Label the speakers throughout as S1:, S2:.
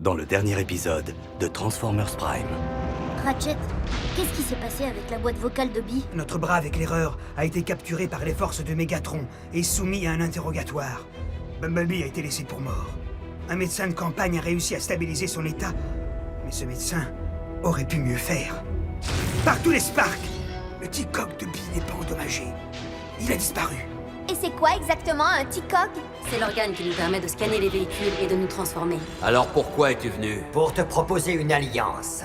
S1: dans le dernier épisode de Transformers Prime.
S2: Ratchet, qu'est-ce qui s'est passé avec la boîte vocale de Bee?
S3: Notre brave éclaireur a été capturé par les forces de Megatron et soumis à un interrogatoire. Bumblebee a été laissé pour mort. Un médecin de campagne a réussi à stabiliser son état, mais ce médecin aurait pu mieux faire. Par tous les Sparks, le T-Cog de Bee n'est pas endommagé. Il a disparu.
S2: Et c'est quoi exactement un T-Cog?
S4: C'est l'organe qui nous permet de scanner les véhicules et de nous transformer.
S5: Alors pourquoi es-tu venu?
S6: Pour te proposer une alliance.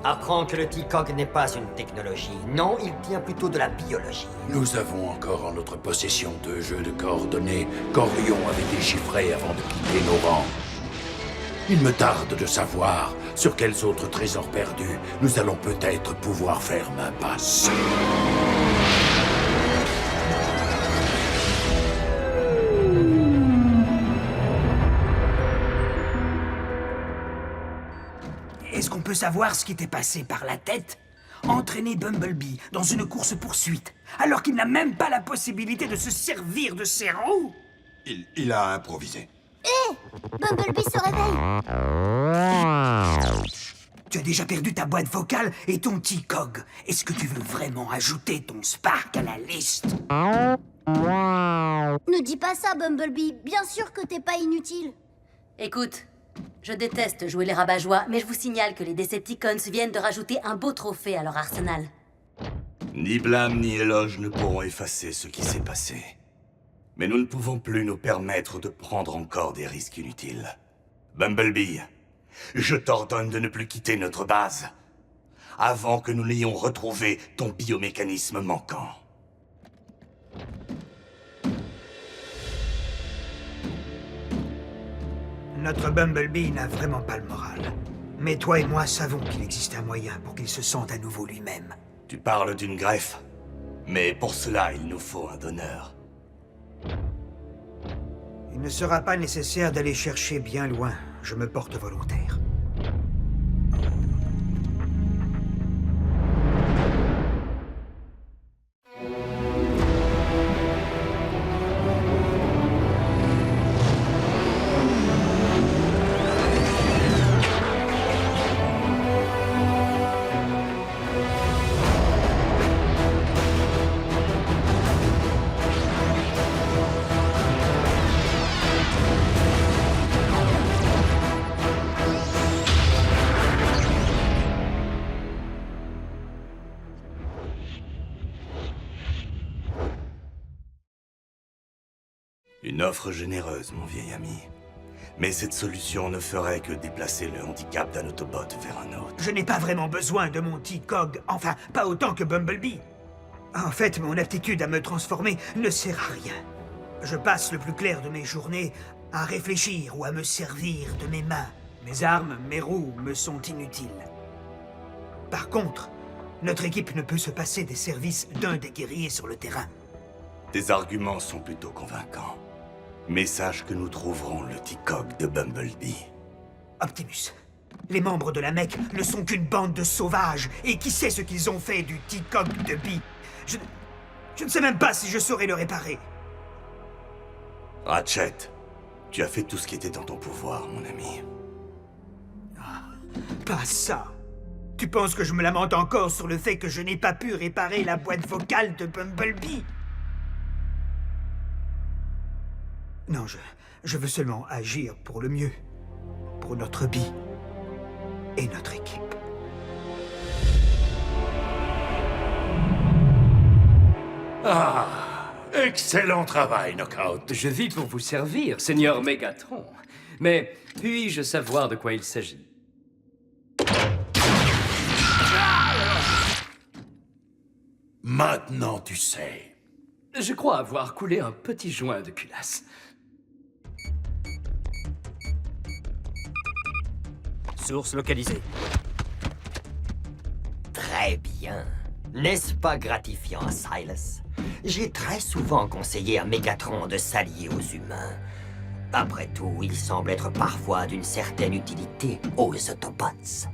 S6: Apprends que le T-Cog n'est pas une technologie. Non, il tient plutôt de la biologie.
S7: Nous avons encore en notre possession 2 jeux de coordonnées qu'Orion avait déchiffrés avant de quitter nos rangs. Il me tarde de savoir sur quels autres trésors perdus nous allons peut-être pouvoir faire main basse.
S3: Est-ce qu'on peut savoir ce qui t'est passé par la tête? Entraîner Bumblebee dans une course-poursuite, alors qu'il n'a même pas la possibilité de se servir de ses roues?
S7: Il a improvisé.
S2: Bumblebee se réveille!
S3: Tu as déjà perdu ta boîte vocale et ton T-Cog. Est-ce que tu veux vraiment ajouter ton Spark à la liste?
S2: Ne dis pas ça, Bumblebee. Bien sûr que t'es pas inutile.
S4: Écoute, je déteste jouer les rabat-joie, mais je vous signale que les Decepticons viennent de rajouter un beau trophée à leur arsenal.
S1: Ni blâme ni éloge ne pourront effacer ce qui s'est passé. Mais nous ne pouvons plus nous permettre de prendre encore des risques inutiles. Bumblebee, je t'ordonne de ne plus quitter notre base avant que nous n'ayons retrouvé ton biomécanisme manquant.
S3: Notre Bumblebee n'a vraiment pas le moral. Mais toi et moi savons qu'il existe un moyen pour qu'il se sente à nouveau lui-même.
S1: Tu parles d'une greffe, mais pour cela, il nous faut un donneur.
S3: Il ne sera pas nécessaire d'aller chercher bien loin. Je me porte volontaire.
S1: Une offre généreuse, mon vieil ami. Mais cette solution ne ferait que déplacer le handicap d'un Autobot vers un autre.
S3: Je n'ai pas vraiment besoin de mon T-Cog, enfin, pas autant que Bumblebee. En fait, mon aptitude à me transformer ne sert à rien. Je passe le plus clair de mes journées à réfléchir ou à me servir de mes mains. Mes armes, mes roues me sont inutiles. Par contre, notre équipe ne peut se passer des services d'un des guerriers sur le terrain.
S1: Tes arguments sont plutôt convaincants. Mais sache que nous trouverons le T-Cog de Bumblebee.
S3: Optimus, les membres de la Mech ne sont qu'une bande de sauvages, et qui sait ce qu'ils ont fait du T-Cog de Bee? Je ne sais même pas si je saurais le réparer.
S1: Ratchet, tu as fait tout ce qui était dans ton pouvoir, mon ami.
S3: Pas ça. Tu penses que je me lamente encore sur le fait que je n'ai pas pu réparer la boîte vocale de Bumblebee? Non, je veux seulement agir pour le mieux. Pour notre Bee et notre équipe.
S7: Ah, excellent travail, Knockout.
S8: Je vis pour vous servir, Seigneur Megatron. Mais puis-je savoir de quoi il s'agit?
S7: Maintenant, tu sais.
S8: Je crois avoir coulé un petit joint de culasse.
S5: Source localisée.
S6: Très bien. N'est-ce pas gratifiant, Silas? J'ai très souvent conseillé à Megatron de s'allier aux humains. Après tout, il semble être parfois d'une certaine utilité aux Autobots.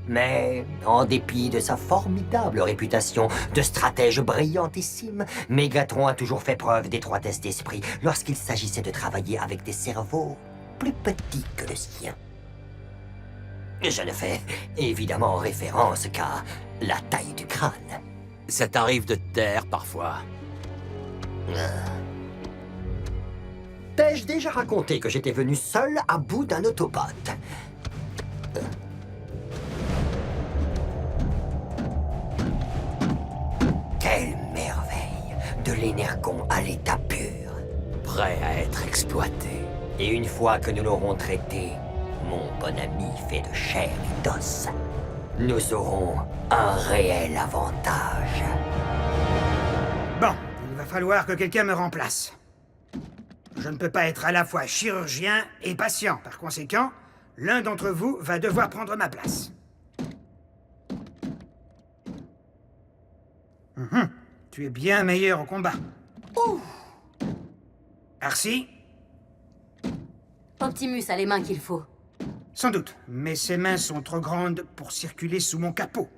S6: Mais, en dépit de sa formidable réputation de stratège brillantissime, Megatron a toujours fait preuve d'étroitesse d'esprit lorsqu'il s'agissait de travailler avec des cerveaux plus petits que le sien. Je ne fais évidemment référence qu'à la taille du crâne.
S5: Ça t'arrive de te taire parfois.
S6: T'ai-je déjà raconté que j'étais venu seul à bout d'un Autobot? Quelle merveille! De l'énergon à l'état pur.
S5: Prêt à être exploité.
S6: Et une fois que nous l'aurons traité, mon bon ami fait de chair et d'os, nous aurons un réel avantage.
S3: Bon, il va falloir que quelqu'un me remplace. Je ne peux pas être à la fois chirurgien et patient. Par conséquent, l'un d'entre vous va devoir prendre ma place. Tu es bien meilleur au combat.
S4: Ouh!
S3: Arcee?
S4: Optimus a les mains qu'il faut.
S3: Sans doute, mais ses mains sont trop grandes pour circuler sous mon capot.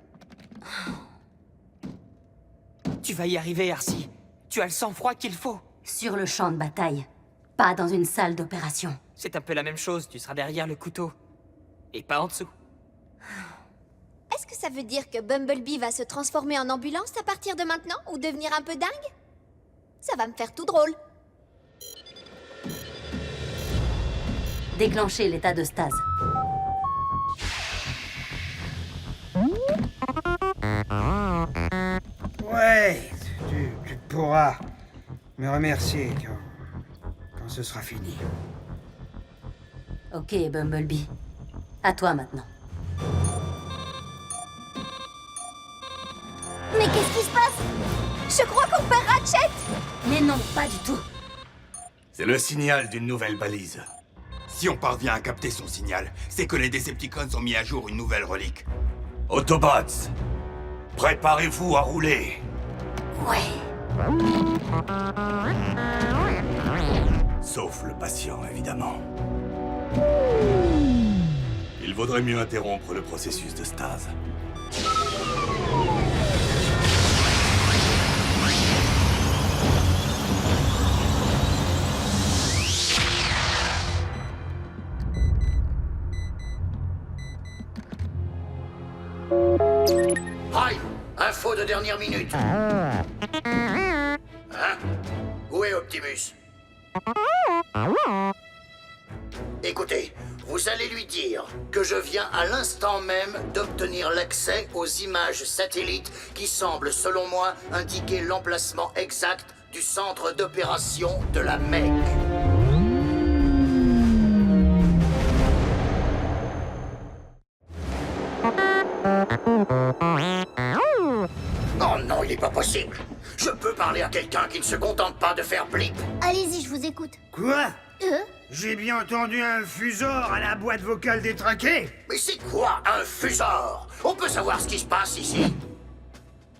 S9: Tu vas y arriver, Arcee. Tu as le sang-froid qu'il faut.
S4: Sur le champ de bataille, pas dans une salle d'opération.
S9: C'est un peu la même chose, tu seras derrière le couteau. Et pas en dessous.
S2: Est-ce que ça veut dire que Bumblebee va se transformer en ambulance à partir de maintenant ou devenir un peu dingue? Ça va me faire tout drôle.
S4: Déclencher l'état de stase.
S3: Ouais, tu pourras me remercier quand ce sera fini.
S4: Ok, Bumblebee. À toi maintenant.
S2: Mais qu'est-ce qui se passe? Je crois qu'on perd Ratchet!
S4: Mais non, pas du tout.
S1: C'est le signal d'une nouvelle balise.
S10: Si on parvient à capter son signal, c'est que les Decepticons ont mis à jour une nouvelle relique.
S1: Autobots, préparez-vous à rouler.
S4: Ouais.
S1: Sauf le patient, évidemment. Il vaudrait mieux interrompre le processus de stase.
S7: Hi! Info de dernière minute. Hein? Où est Optimus? Écoutez, vous allez lui dire que je viens à l'instant même d'obtenir l'accès aux images satellites qui semblent, selon moi, indiquer l'emplacement exact du centre d'opération de la Mecque. Oh non, il n'est pas possible. Je peux parler à quelqu'un qui ne se contente pas de faire blip.
S2: Allez-y, je vous écoute.
S3: Quoi? J'ai bien entendu un fusor à la boîte vocale détraquée.
S7: Mais c'est quoi un fusor? On peut savoir ce qui se passe ici?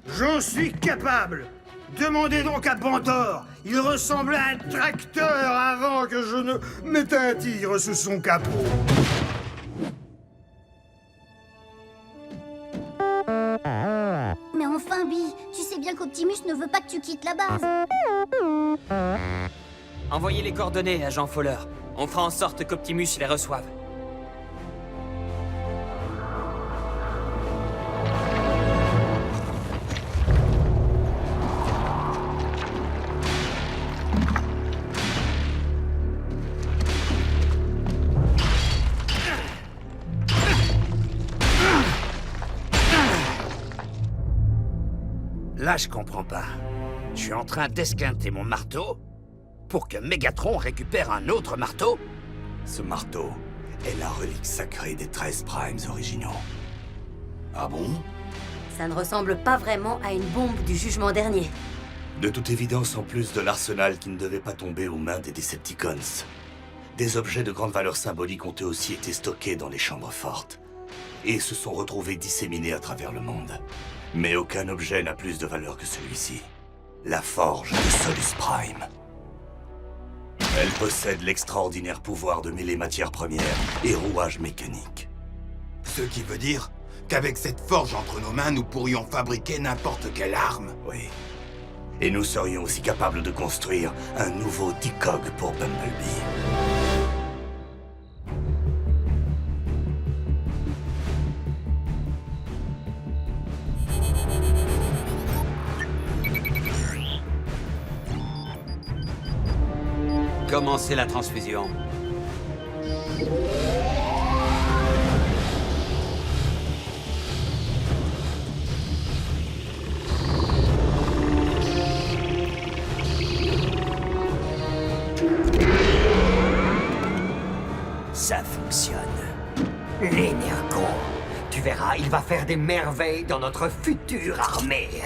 S3: J'en suis capable. Demandez donc à Pantor. Il ressemblait à un tracteur avant que je ne mette un tigre sous son capot.
S2: Mais enfin, Bee, tu sais bien qu'Optimus ne veut pas que tu quittes la base.
S9: Envoyez les coordonnées, agent Fowler. On fera en sorte qu'Optimus les reçoive.
S11: Là, je comprends pas. Je suis en train d'esquinter mon marteau pour que Megatron récupère un autre marteau?
S1: Ce marteau est la relique sacrée des 13 Primes originaux.
S10: Ah bon?
S4: Ça ne ressemble pas vraiment à une bombe du jugement dernier.
S1: De toute évidence, en plus de l'arsenal qui ne devait pas tomber aux mains des Decepticons, des objets de grande valeur symbolique ont eux aussi été stockés dans les chambres fortes et se sont retrouvés disséminés à travers le monde. Mais aucun objet n'a plus de valeur que celui-ci. La forge de Solus Prime. Elle possède l'extraordinaire pouvoir de mêler matières premières et rouages mécaniques.
S10: Ce qui veut dire qu'avec cette forge entre nos mains, nous pourrions fabriquer n'importe quelle arme.
S1: Oui. Et nous serions aussi capables de construire un nouveau Decog pour Bumblebee.
S5: Commencez la transfusion.
S6: Ça fonctionne. L'énergon. Tu verras, il va faire des merveilles dans notre future armée.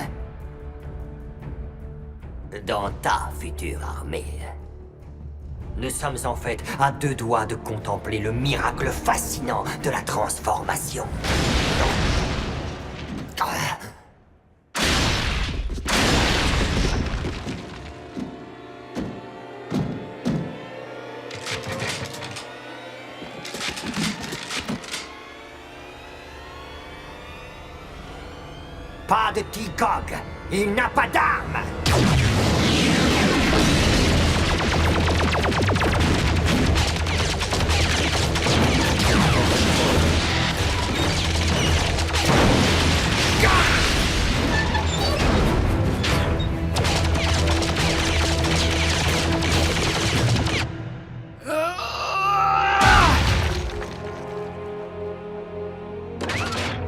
S6: Dans ta future armée. Nous sommes en fait à 2 doigts de contempler le miracle fascinant de la transformation. Pas de T-Cog. Il n'a pas d'arme.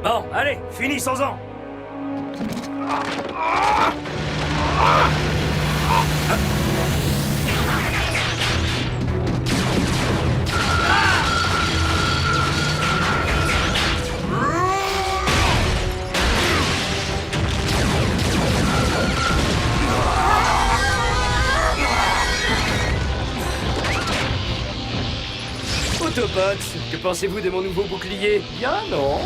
S8: Bon, allez, finissons-en. Autobots, que pensez-vous de mon nouveau bouclier? Bien, non?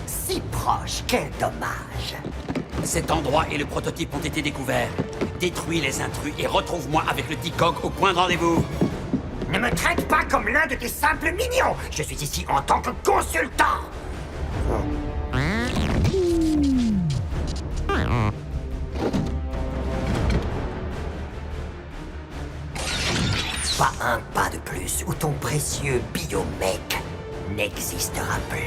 S6: Si proche, quel dommage.
S5: Cet endroit et le prototype ont été découverts. Détruis les intrus et retrouve-moi avec le T-Cog au point de rendez-vous.
S6: Ne me traite pas comme l'un de tes simples mignons. Je suis ici en tant que consultant. Pas un pas de plus où ton précieux biomec n'existera plus.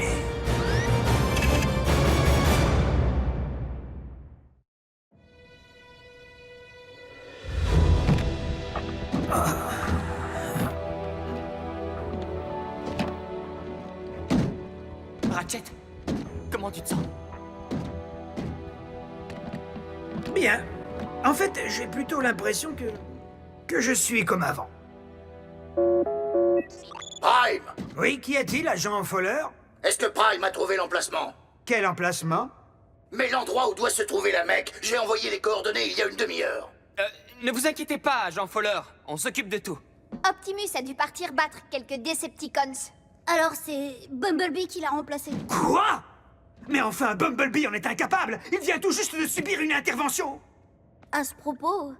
S9: Ratchet, comment tu te sens?
S3: Bien. En fait, j'ai plutôt l'impression que je suis comme avant.
S10: Prime!
S3: Oui, qu'y a-t-il, agent Fowler?
S10: Est-ce que Prime a trouvé l'emplacement?
S3: Quel emplacement?
S10: Mais l'endroit où doit se trouver la mec, j'ai envoyé les coordonnées il y a une demi-heure.
S9: Ne vous inquiétez pas, Jean Fowler. On s'occupe de tout.
S2: Optimus a dû partir battre quelques Decepticons. Alors c'est Bumblebee qui l'a remplacé.
S3: Quoi? Mais enfin, Bumblebee en est incapable. Il vient tout juste de subir une intervention.
S2: À ce propos...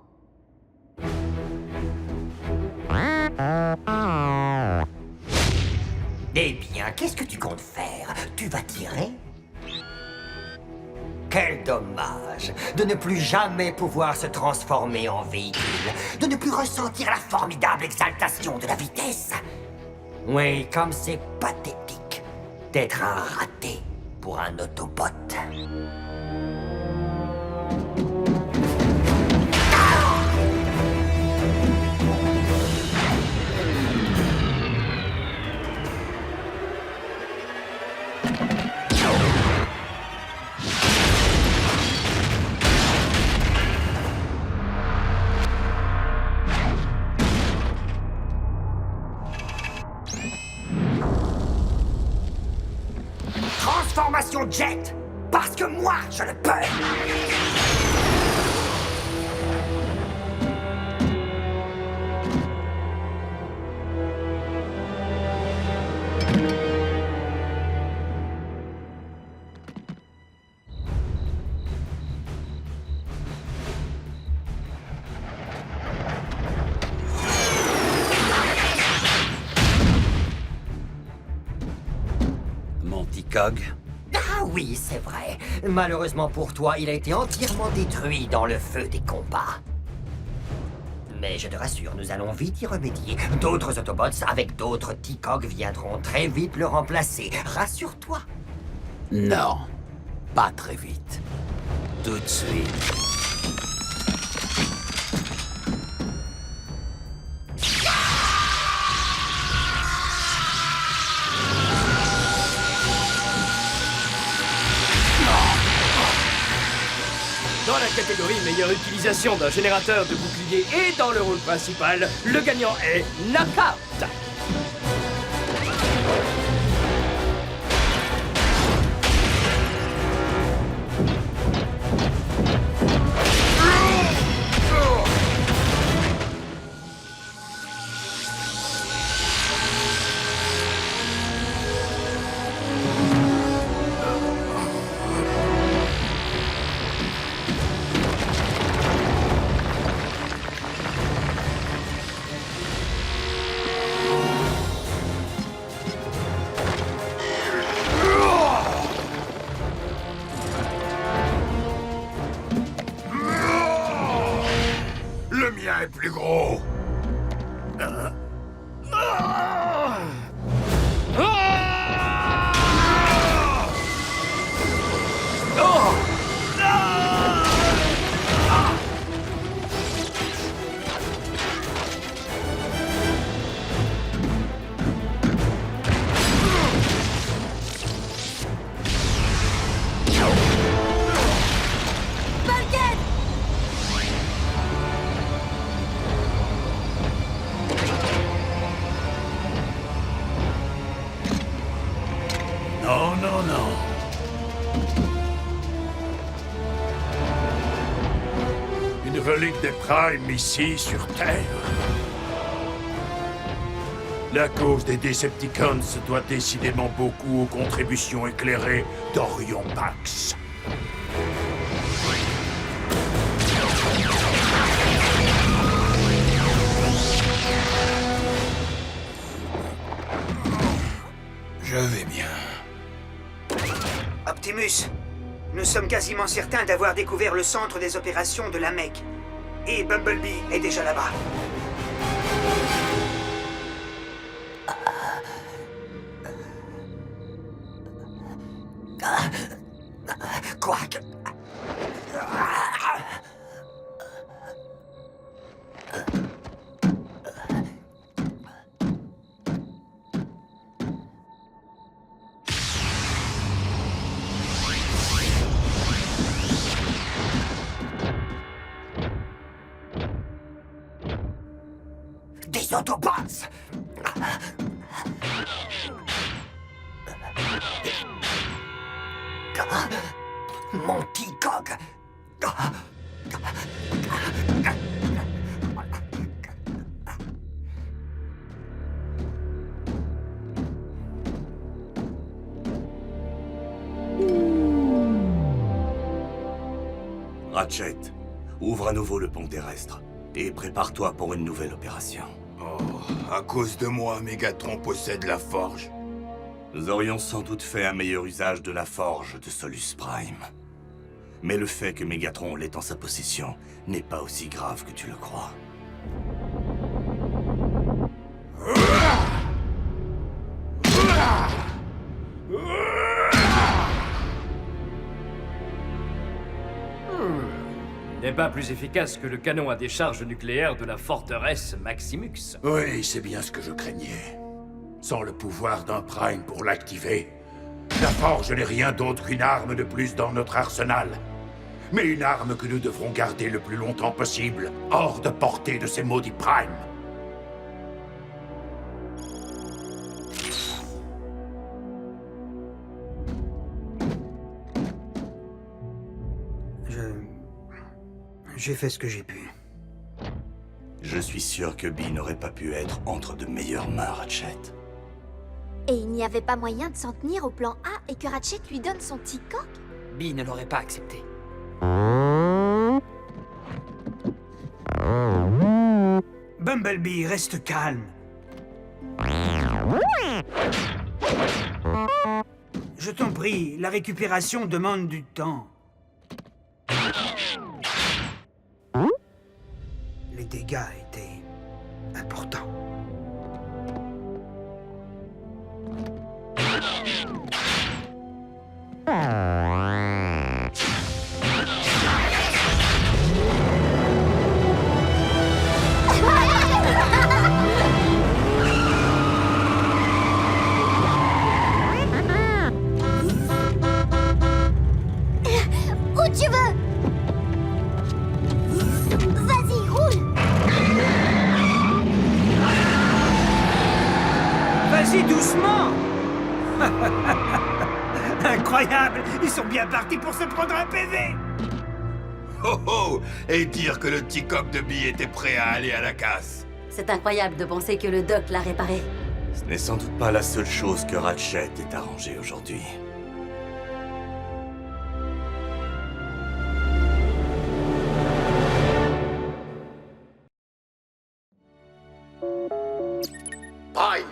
S6: Eh bien, qu'est-ce que tu comptes faire? Tu vas tirer? Quel dommage de ne plus jamais pouvoir se transformer en véhicule, de ne plus ressentir la formidable exaltation de la vitesse. Oui, comme c'est pathétique d'être un raté pour un Autobot. Transformation jet, parce que moi, je le peux.
S9: T-Cog?
S6: Ah oui, c'est vrai. Malheureusement pour toi, il a été entièrement détruit dans le feu des combats. Mais je te rassure, nous allons vite y remédier. D'autres Autobots avec d'autres T-Cog viendront très vite le remplacer. Rassure-toi.
S11: Non, pas très vite. Tout de suite.
S8: Dans la catégorie meilleure utilisation d'un générateur de bouclier et dans le rôle principal, le gagnant est Knockout.
S10: Le mien est plus gros.
S7: Non, non, non. Une relique des Primes ici, sur Terre. La cause des Decepticons doit décidément beaucoup aux contributions éclairées d'Orion Pax.
S10: Je vais bien.
S3: Optimus, nous sommes quasiment certains d'avoir découvert le centre des opérations de la Mech. Et Bumblebee est déjà là-bas.
S6: Quack. Des Autobots! Mon T-Cog!
S1: Ratchet, ouvre à nouveau le pont terrestre et prépare-toi pour une nouvelle opération.
S10: Oh, à cause de moi, Megatron possède la forge.
S1: Nous aurions sans doute fait un meilleur usage de la forge de Solus Prime. Mais le fait que Megatron l'ait en sa possession n'est pas aussi grave que tu le crois.
S8: N'est pas plus efficace que le canon à décharge nucléaire de la forteresse Maximux.
S7: Oui, c'est bien ce que je craignais. Sans le pouvoir d'un Prime pour l'activer, la forge n'est rien d'autre qu'une arme de plus dans notre arsenal. Mais une arme que nous devrons garder le plus longtemps possible, hors de portée de ces maudits Primes.
S3: J'ai fait ce que j'ai pu.
S1: Je suis sûr que Bee n'aurait pas pu être entre de meilleures mains, Ratchet.
S2: Et il n'y avait pas moyen de s'en tenir au plan A et que Ratchet lui donne son T-Cog?
S9: Bee ne l'aurait pas accepté.
S3: Bumblebee, reste calme. Je t'en prie, la récupération demande du temps. Les dégâts étaient importants.
S2: Où tu veux? Vas-y, roule!
S3: Vas-y doucement. Incroyable. Ils sont bien partis pour se prendre un PV.
S10: Oh oh! Et dire que le T-Cog de Bee était prêt à aller à la casse.
S4: C'est incroyable de penser que le doc l'a réparé.
S1: Ce n'est sans doute pas la seule chose que Ratchet ait arrangée aujourd'hui.
S11: Prime!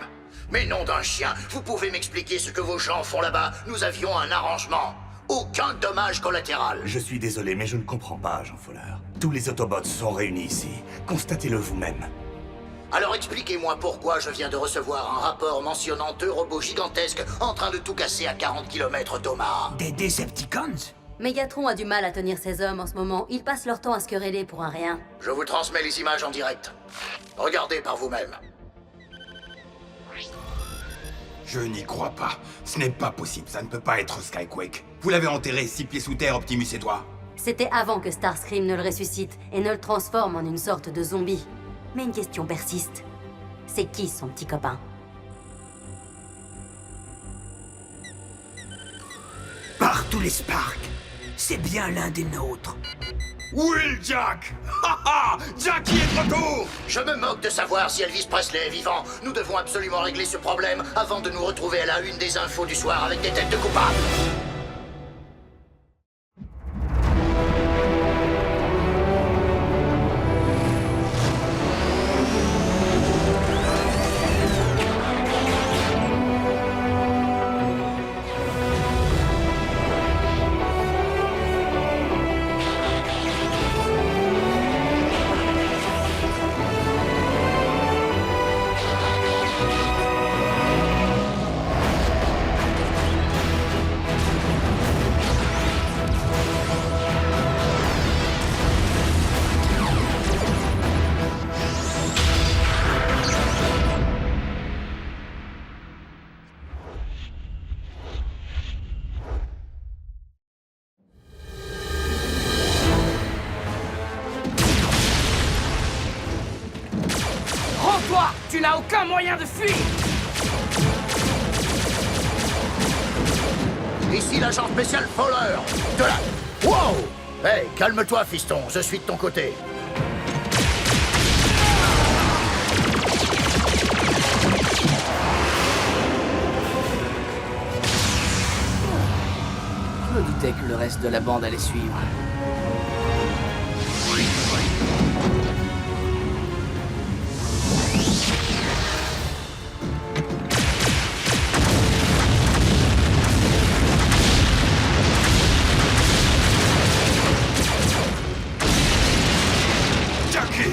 S11: Mais nom d'un chien, vous pouvez m'expliquer ce que vos gens font là-bas? Nous avions un arrangement. Aucun dommage collatéral.
S1: Je suis désolé, mais je ne comprends pas, Jean Fowler. Tous les Autobots sont réunis ici. Constatez-le vous-même.
S11: Alors expliquez-moi pourquoi je viens de recevoir un rapport mentionnant 2 robots gigantesques en train de tout casser à 40 km d'Omaha.
S3: Des Decepticons?
S4: Megatron a du mal à tenir ses hommes en ce moment. Ils passent leur temps à se quereller pour un rien.
S11: Je vous transmets les images en direct. Regardez par vous-même.
S10: Je n'y crois pas. Ce n'est pas possible, ça ne peut pas être Skyquake. Vous l'avez enterré 6 pieds sous terre, Optimus et toi.
S4: C'était avant que Starscream ne le ressuscite et ne le transforme en une sorte de zombie. Mais une question persiste. C'est qui son petit copain?
S3: Par tous les Sparks. C'est bien l'un des nôtres.
S10: Wheeljack! Haha! Jackie est de retour!
S11: Je me moque de savoir si Elvis Presley est vivant. Nous devons absolument régler ce problème avant de nous retrouver à la une des infos du soir avec des têtes de coupables.
S9: Rends-toi! Tu n'as aucun moyen de fuir!
S11: Ici l'agent spécial Fowler. De là. Wow! Hey, calme-toi, fiston. Je suis de ton côté.
S9: Je me doutais que le reste de la bande allait suivre.
S10: Jackie!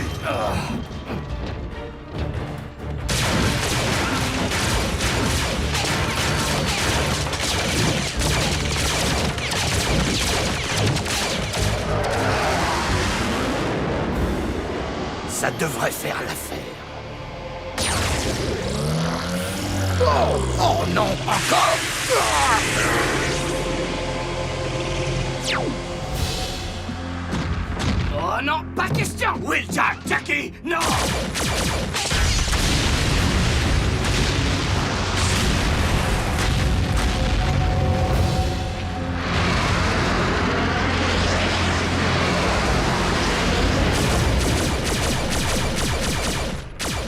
S11: Ça devrait faire l'affaire. Oh, oh non, encore!
S9: Oh non, pas question!
S10: Wheeljack! Jackie! Non!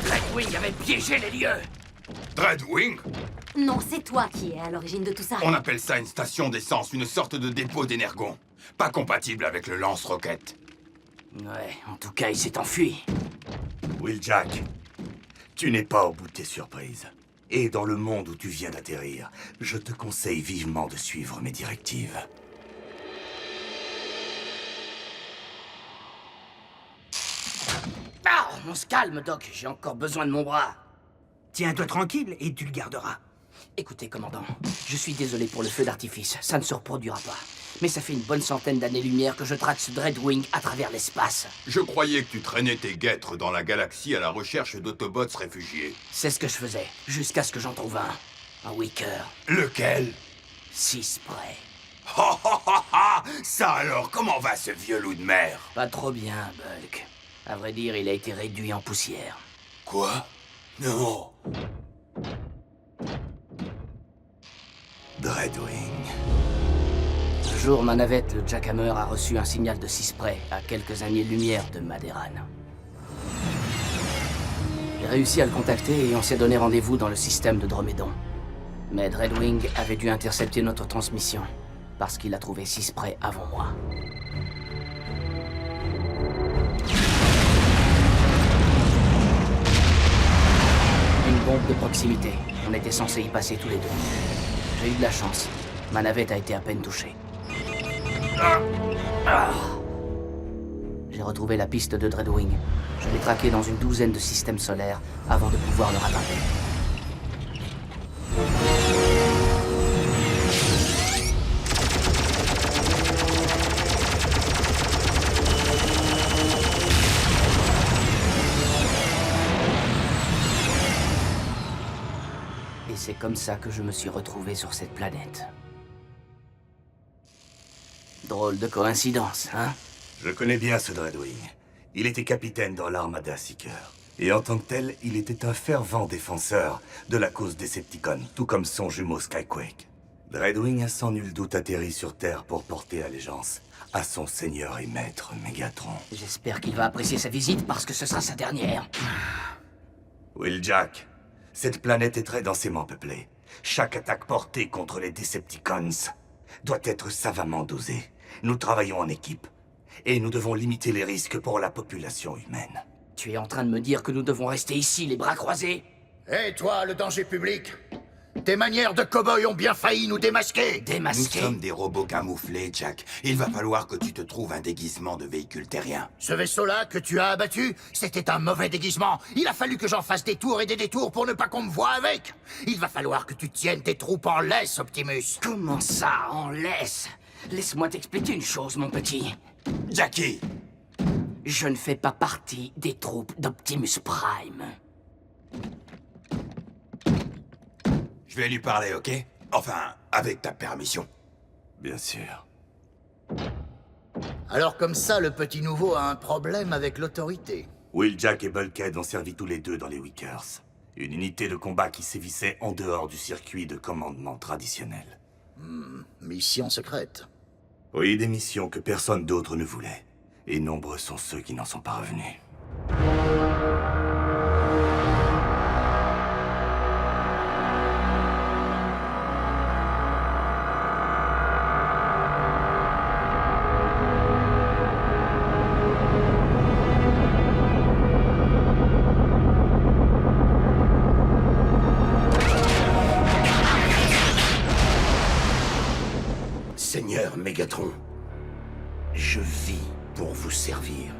S9: Dreadwing avait piégé les lieux!
S10: Dreadwing?
S4: Non, c'est toi qui es à l'origine de tout ça.
S10: On appelle ça une station d'essence, une sorte de dépôt d'énergon. Pas compatible avec le lance-roquette.
S9: Ouais, en tout cas, il s'est enfui.
S1: Wheeljack, tu n'es pas au bout de tes surprises. Et dans le monde où tu viens d'atterrir, je te conseille vivement de suivre mes directives.
S8: Ah, on se calme, Doc. J'ai encore besoin de mon bras.
S3: Tiens-toi tranquille et tu le garderas.
S8: Écoutez, commandant, je suis désolé pour le feu d'artifice. Ça ne se reproduira pas. Mais ça fait une bonne centaine d'années-lumière que je traque ce Dreadwing à travers l'espace.
S10: Je croyais que tu traînais tes guêtres dans la galaxie à la recherche d'Autobots réfugiés.
S8: C'est ce que je faisais, jusqu'à ce que j'en trouve un. Un Weaker.
S10: Lequel?
S8: 6 près.
S10: Ha ha ha ha! Ça alors, comment va ce vieux loup de mer?
S8: Pas trop bien, Bulk. À vrai dire, il a été réduit en poussière.
S10: Quoi? Non.
S1: Dreadwing.
S8: Un jour, ma navette, le Jackhammer, a reçu un signal de 6 près, à quelques années-lumière de Maderan. J'ai réussi à le contacter et on s'est donné rendez-vous dans le système de Dromédon. Mais Dreadwing avait dû intercepter notre transmission, parce qu'il a trouvé 6 près avant moi. Une bombe de proximité. On était censé y passer tous les deux. J'ai eu de la chance. Ma navette a été à peine touchée. J'ai retrouvé la piste de Dreadwing. Je l'ai traqué dans une douzaine de systèmes solaires avant de pouvoir le rattraper. Et c'est comme ça que je me suis retrouvé sur cette planète. Drôle de coïncidence, hein?
S1: Je connais bien ce Dreadwing. Il était capitaine dans l'armada Seeker. Et en tant que tel, il était un fervent défenseur de la cause Decepticon, tout comme son jumeau Skyquake. Dreadwing a sans nul doute atterri sur Terre pour porter allégeance à son seigneur et maître Megatron.
S8: J'espère qu'il va apprécier sa visite parce que ce sera sa dernière.
S1: Wheeljack, cette planète est très densément peuplée. Chaque attaque portée contre les Decepticons doit être savamment dosée. Nous travaillons en équipe. Et nous devons limiter les risques pour la population humaine.
S8: Tu es en train de me dire que nous devons rester ici, les bras croisés?
S11: Hé, toi, le danger public! Tes manières de cow-boy ont bien failli nous démasquer!
S8: Démasquer?
S10: Nous sommes des robots camouflés, Jack. Il va falloir que tu te trouves un déguisement de véhicule terrien.
S11: Ce vaisseau-là que tu as abattu, c'était un mauvais déguisement. Il a fallu que j'en fasse des tours et des détours pour ne pas qu'on me voie avec. Il va falloir que tu tiennes tes troupes en laisse, Optimus.
S8: Comment ça, en laisse? Laisse-moi t'expliquer une chose, mon petit.
S10: Jackie!
S8: Je ne fais pas partie des troupes d'Optimus Prime.
S10: Je vais lui parler, ok? Enfin, avec ta permission.
S1: Bien sûr.
S11: Alors comme ça, le petit nouveau a un problème avec l'autorité.
S1: Wheeljack et Bulkhead ont servi tous les deux dans les Weakers. Une unité de combat qui sévissait en dehors du circuit de commandement traditionnel.
S11: Mission secrète.
S1: Oui, des missions que personne d'autre ne voulait. Et nombreux sont ceux qui n'en sont pas revenus.
S11: Seigneur Megatron, je vis pour vous servir.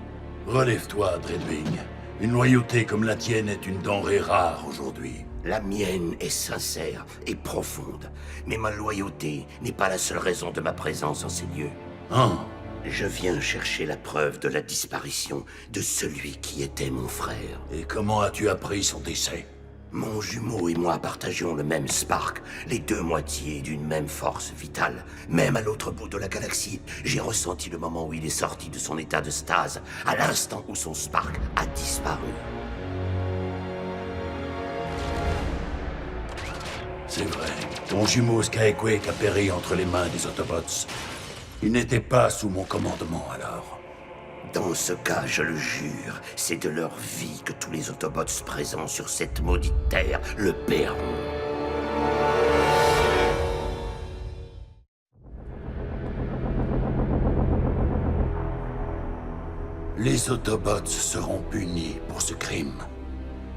S7: Relève-toi, Dreadwing. Une loyauté comme la tienne est une denrée rare aujourd'hui.
S11: La mienne est sincère et profonde, mais ma loyauté n'est pas la seule raison de ma présence en ces lieux.
S7: Hein?
S11: Je viens chercher la preuve de la disparition de celui qui était mon frère.
S7: Et comment as-tu appris son décès?
S11: Mon jumeau et moi partagions le même spark, les deux moitiés d'une même force vitale. Même à l'autre bout de la galaxie, j'ai ressenti le moment où il est sorti de son état de stase, à l'instant où son spark a disparu.
S7: C'est vrai. Ton jumeau Skyquake a péri entre les mains des Autobots. Il n'était pas sous mon commandement alors.
S11: Dans ce cas, je le jure, c'est de leur vie que tous les Autobots présents sur cette maudite terre le paieront.
S7: Les Autobots seront punis pour ce crime.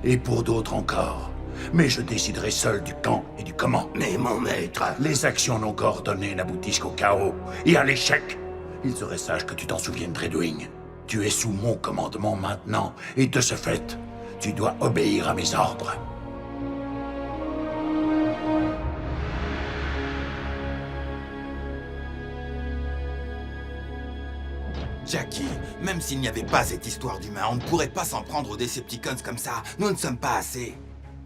S7: Et pour d'autres encore. Mais je déciderai seul du quand et du comment.
S11: Mais mon maître...
S7: Les actions non coordonnées n'aboutissent qu'au chaos et à l'échec. Il serait sage que tu t'en souviennes, Dreadwing. Tu es sous mon commandement maintenant, et de ce fait, tu dois obéir à mes ordres.
S10: Jackie, même s'il n'y avait pas cette histoire d'humain, on ne pourrait pas s'en prendre aux Decepticons comme ça. Nous ne sommes pas assez.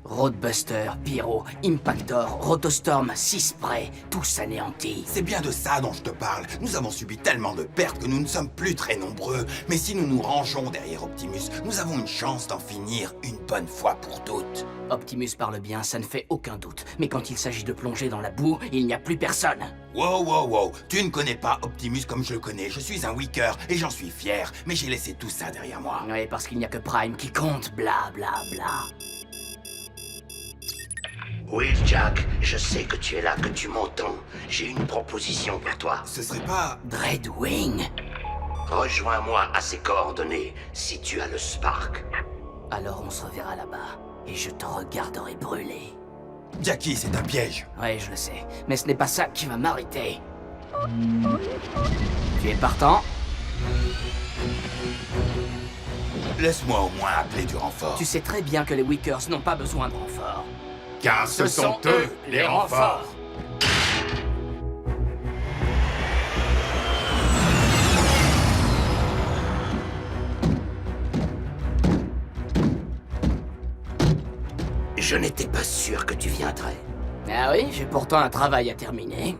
S8: Roadbuster, Pyro, Impactor, Rotostorm, 6 prêts, tous anéantis.
S10: C'est bien de ça dont je te parle. Nous avons subi tellement de pertes que nous ne sommes plus très nombreux. Mais si nous nous rangeons derrière Optimus, nous avons une chance d'en finir une bonne fois pour toutes.
S8: Optimus parle bien, ça ne fait aucun doute. Mais quand il s'agit de plonger dans la boue, il n'y a plus personne.
S10: Wow, wow, wow. Tu ne connais pas Optimus comme je le connais. Je suis un Weaker et j'en suis fier. Mais j'ai laissé tout ça derrière moi.
S8: Oui, parce qu'il n'y a que Prime qui compte, bla bla bla.
S11: Wheeljack, je sais que tu es là, que tu m'entends. J'ai une proposition pour toi.
S10: Ce serait pas...
S8: Dreadwing?
S11: Rejoins-moi à ces coordonnées, si tu as le Spark.
S8: Alors on se reverra là-bas, et je te regarderai brûler.
S10: Jackie, c'est un piège.
S8: Ouais, je le sais, mais ce n'est pas ça qui va m'arrêter. Tu es partant?
S10: Laisse-moi au moins appeler du renfort.
S8: Tu sais très bien que les Weakers n'ont pas besoin de renfort.
S7: Car ce sont eux, les renforts.
S11: Je n'étais pas sûr que tu viendrais.
S8: Ah oui, j'ai pourtant un travail à terminer.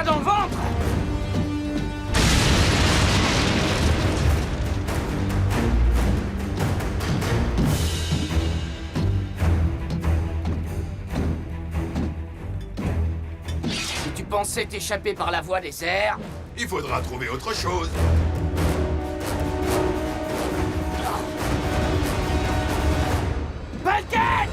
S8: Dans le ventre! Si tu pensais t'échapper par la voie des airs...
S10: Il faudra trouver autre chose.
S8: Bulkhead!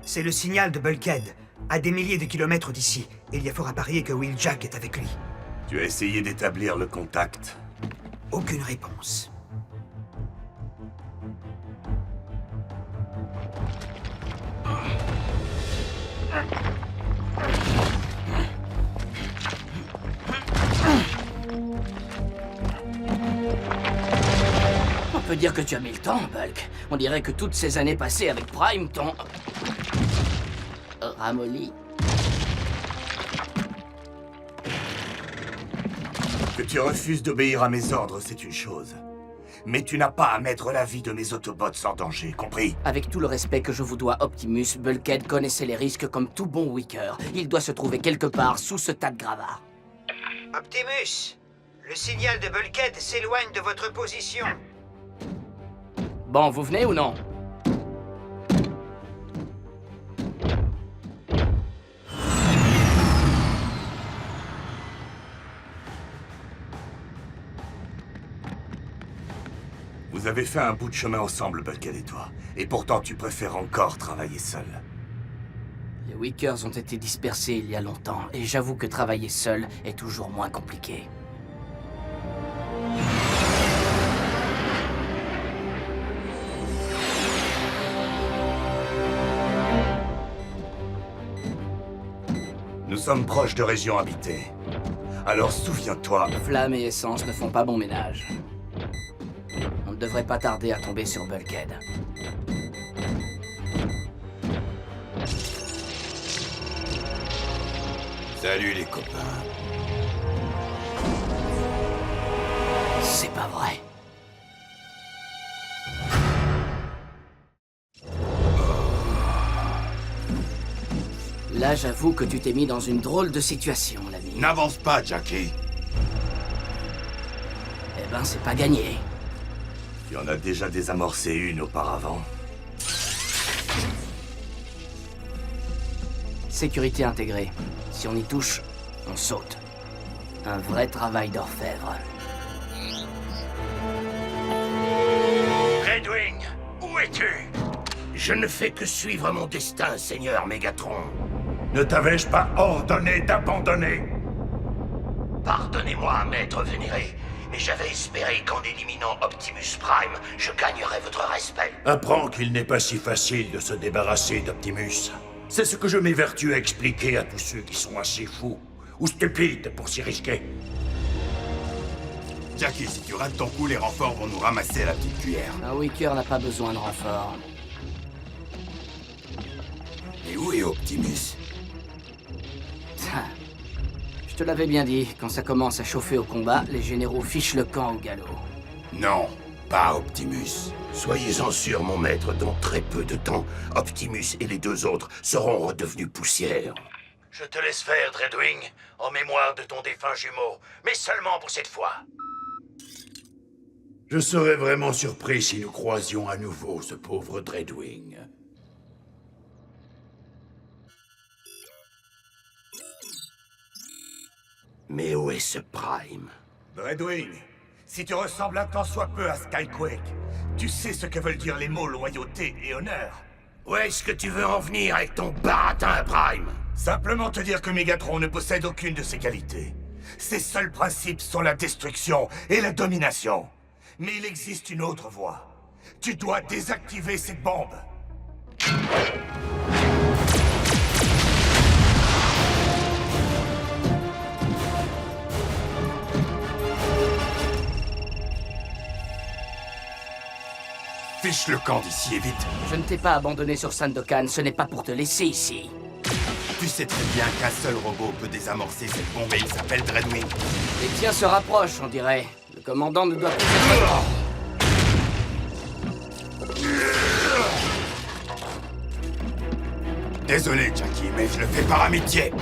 S3: C'est le signal de Bulkhead, à des milliers de kilomètres d'ici. Il y a fort à parier que Wheeljack est avec lui.
S1: Tu as essayé d'établir le contact?
S3: Aucune réponse.
S8: On peut dire que tu as mis le temps, Bulk. On dirait que toutes ces années passées avec Prime t'ont... ramolli.
S1: Que tu refuses d'obéir à mes ordres, c'est une chose. Mais tu n'as pas à mettre la vie de mes Autobots en danger, compris?
S8: Avec tout le respect que je vous dois, Optimus, Bulkhead connaissait les risques comme tout bon Weaker. Il doit se trouver quelque part sous ce tas de gravats.
S3: Optimus, le signal de Bulkhead s'éloigne de votre position.
S8: Bon, vous venez ou non?
S1: Vous avez fait un bout de chemin ensemble, Bulkhead et toi. Et pourtant, tu préfères encore travailler seul.
S8: Les Weakers ont été dispersés il y a longtemps, et j'avoue que travailler seul est toujours moins compliqué.
S1: sommes proches de régions habitées. Alors souviens-toi...
S8: Flamme et essence ne font pas bon ménage. On ne devrait pas tarder à tomber sur Bulkhead.
S10: Salut les copains.
S8: C'est pas vrai. Là, j'avoue que tu t'es mis dans une drôle de situation, l'ami.
S10: N'avance pas, Jackie.
S8: Eh ben, c'est pas gagné.
S1: Tu en as déjà désamorcé une auparavant.
S8: Sécurité intégrée. Si on y touche, on saute. Un vrai travail d'orfèvre.
S11: Redwing, où es-tu? Je ne fais que suivre mon destin, Seigneur Mégatron.
S7: Ne t'avais-je pas ordonné d'abandonner?
S11: Pardonnez-moi, maître vénéré, mais j'avais espéré qu'en éliminant Optimus Prime, je gagnerais votre respect.
S7: Apprends qu'il n'est pas si facile de se débarrasser d'Optimus. C'est ce que je m'évertue à expliquer à tous ceux qui sont assez fous ou stupides pour s'y risquer.
S10: Jackie, si tu rates ton coup, les renforts vont nous ramasser à la petite cuillère.
S8: Un Wicker n'a pas besoin de renfort.
S10: Et où est Optimus?
S8: Je te l'avais bien dit, quand ça commence à chauffer au combat, les généraux fichent le camp au galop.
S10: Non, pas Optimus.
S11: Soyez-en sûr, mon maître, dans très peu de temps, Optimus et les deux autres seront redevenus poussière. Je te laisse faire, Dreadwing, en mémoire de ton défunt jumeau, mais seulement pour cette fois.
S7: Je serais vraiment surpris si nous croisions à nouveau ce pauvre Dreadwing.
S11: Mais où est ce Prime?
S1: Dreadwing, si tu ressembles un tant soit peu à Skyquake, tu sais ce que veulent dire les mots loyauté et honneur.
S11: Où est-ce que tu veux en venir avec ton baratin, Prime?
S1: Simplement te dire que Mégatron ne possède aucune de ces qualités. Ses seuls principes sont la destruction et la domination. Mais il existe une autre voie. Tu dois désactiver cette bombe.
S10: Fiche le camp d'ici et vite.
S8: Je ne t'ai pas abandonné sur Sandokan, ce n'est pas pour te laisser ici.
S10: Tu sais très bien qu'un seul robot peut désamorcer cette bombe et il s'appelle Dreadwing.
S8: Les tiens se rapprochent, on dirait. Le commandant ne doit plus être...
S10: Désolé, Jackie, mais je le fais par amitié.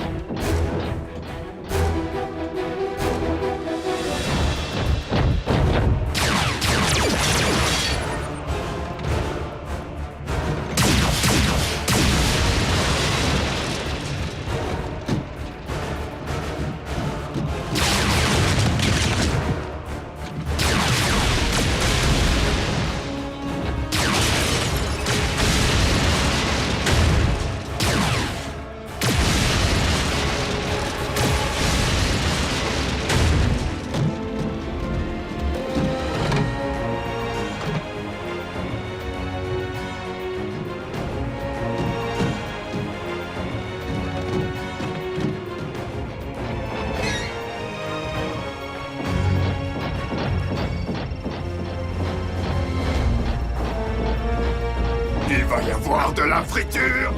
S10: Il va y avoir de la friture!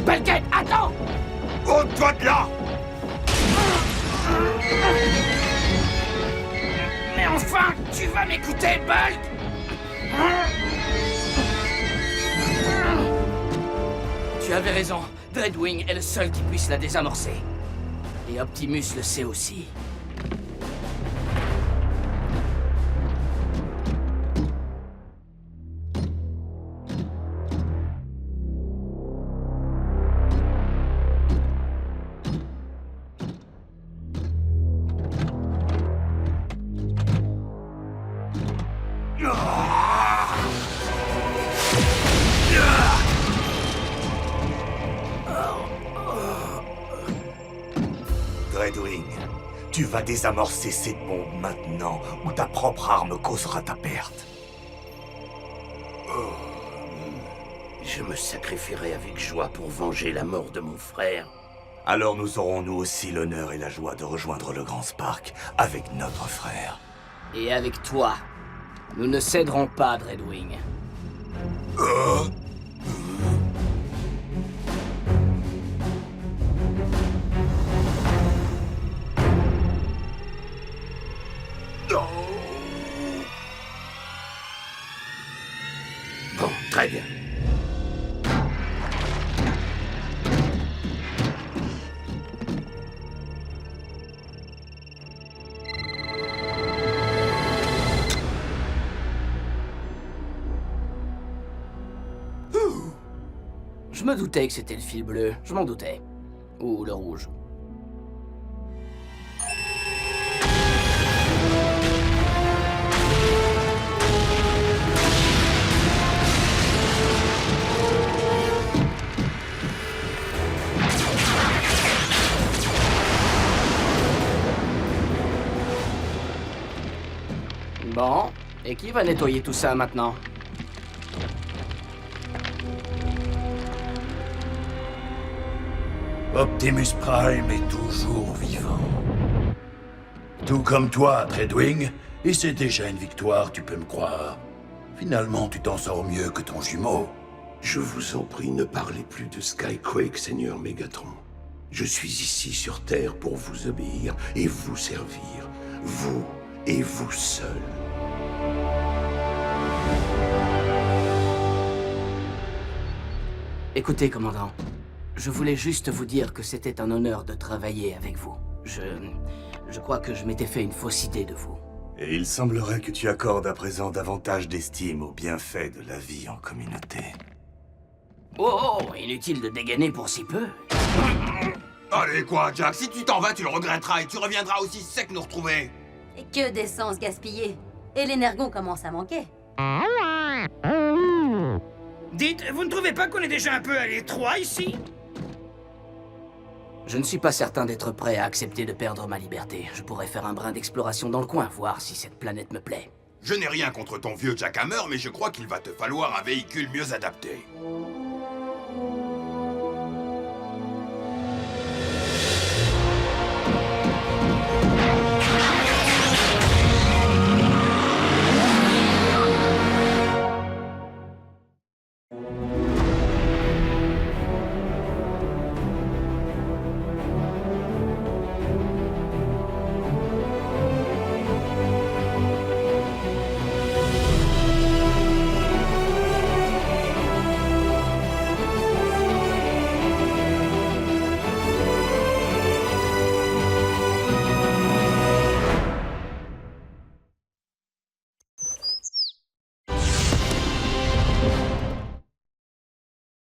S8: Bulkhead, attends!
S10: Ôte-toi de là!
S8: Mais enfin, tu vas m'écouter, Bulk! Tu avais raison. Dreadwing est le seul qui puisse la désamorcer. Et Optimus le sait aussi.
S1: Dreadwing, tu vas désamorcer cette bombe maintenant, ou ta propre arme causera ta perte.
S11: Je me sacrifierai avec joie pour venger la mort de mon frère.
S1: Alors nous aurons nous aussi l'honneur et la joie de rejoindre le Grand Spark avec notre frère.
S8: Et avec toi. Nous ne céderons pas, Dreadwing.
S11: Bon, très bien.
S8: Je me doutais que c'était le fil bleu, je m'en doutais. Ou le rouge. Bon, et qui va nettoyer tout ça maintenant?
S7: Optimus Prime est toujours vivant. Tout comme toi, Dreadwing, et c'est déjà une victoire, tu peux me croire. Finalement, tu t'en sors mieux que ton jumeau.
S11: Je vous en prie, ne parlez plus de Skyquake, Seigneur Megatron. Je suis ici sur Terre pour vous obéir et vous servir. Vous et vous seul.
S8: Écoutez, commandant. Je voulais juste vous dire que c'était un honneur de travailler avec vous. Je crois que je m'étais fait une fausse idée de vous.
S1: Et il semblerait que tu accordes à présent davantage d'estime aux bienfaits de la vie en communauté.
S8: Oh, inutile de dégainer pour si peu.
S10: Allez quoi, Jack, si tu t'en vas, tu le regretteras et tu reviendras aussi sec nous retrouver.
S4: Et que d'essence gaspillée. Et l'énergon commence à manquer.
S3: Dites, vous ne trouvez pas qu'on est déjà un peu à l'étroit ici?
S8: Je ne suis pas certain d'être prêt à accepter de perdre ma liberté. Je pourrais faire un brin d'exploration dans le coin, voir si cette planète me plaît.
S10: Je n'ai rien contre ton vieux Jackhammer, mais je crois qu'il va te falloir un véhicule mieux adapté.